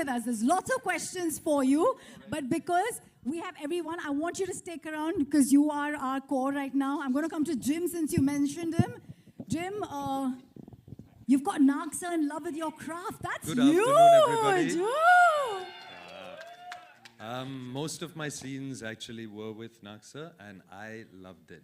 with us. There's lots of questions for you, but because we have everyone, I want you to stick around because you are our core right now. I'm going to come to Jim since you mentioned him. Jim, you've got Nagsar in love with your craft. That's Good huge. afternoon, everybody. Woo! Most of my scenes actually were with Nagsar, and I loved it.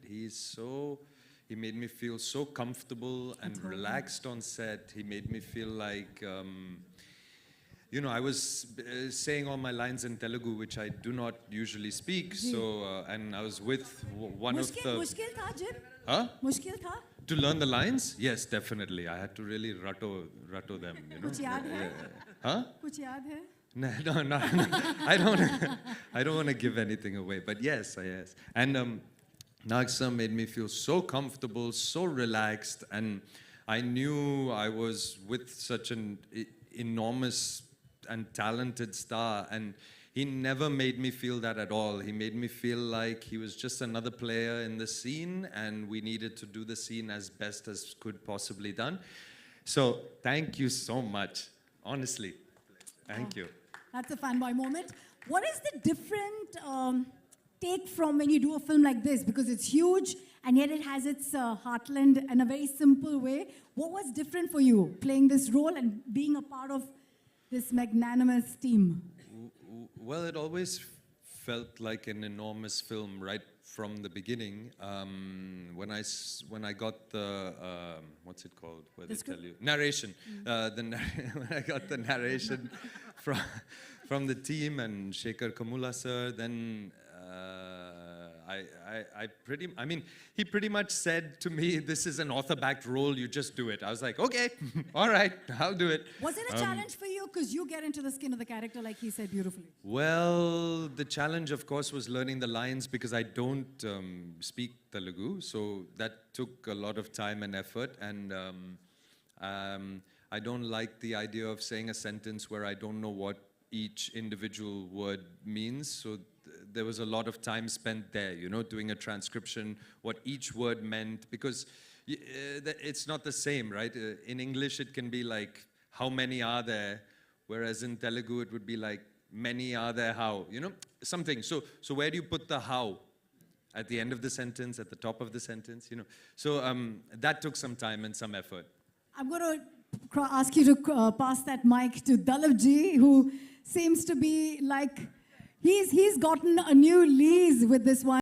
He made me feel so comfortable and relaxed on set. He made me feel like, I was saying all my lines in Telugu, which I do not usually speak. So, and I was with one of the... Mushkil tha, Jim? Huh? Mushkil tha? To learn the lines? Yes, definitely. I had to really rattle them, Kuch yaad hai? Huh? Kuch yaad hai? No. I don't want to give anything away, but yes. And Nagsar made me feel so comfortable, so relaxed, and I knew I was with such an enormous and talented star, and he never made me feel that at all. He made me feel like he was just another player in the scene, and we needed to do the scene as best as could possibly done. So thank you so much, honestly. Thank you. That's a fanboy moment. What is the different take from when you do a film like this? Because it's huge and yet it has its heartland in a very simple way. What was different for you playing this role and being a part of this magnanimous team? Well, it always felt like an enormous film right from the beginning. When I got the what's it called? Where they tell you narration. When I got the narration from the team and Shekhar Kamula sir, then he pretty much said to me, "This is an author-backed role. You just do it." I was like, "Okay, all right, I'll do it." Was it a challenge for you? Because you get into the skin of the character, like he said beautifully. Well, the challenge, of course, was learning the lines because I don't speak Telugu, so that took a lot of time and effort. And I don't like the idea of saying a sentence where I don't know what each individual word means. So there was a lot of time spent there, doing a transcription, what each word meant, because it's not the same, right? In English, it can be like, how many are there? Whereas in Telugu, it would be like, many are there how? Something. So where do you put the how? At the end of the sentence, at the top of the sentence, So that took some time and some effort. I'm going to ask you to pass that mic to Dalip ji, who seems to be like, he's gotten a new lease with this one.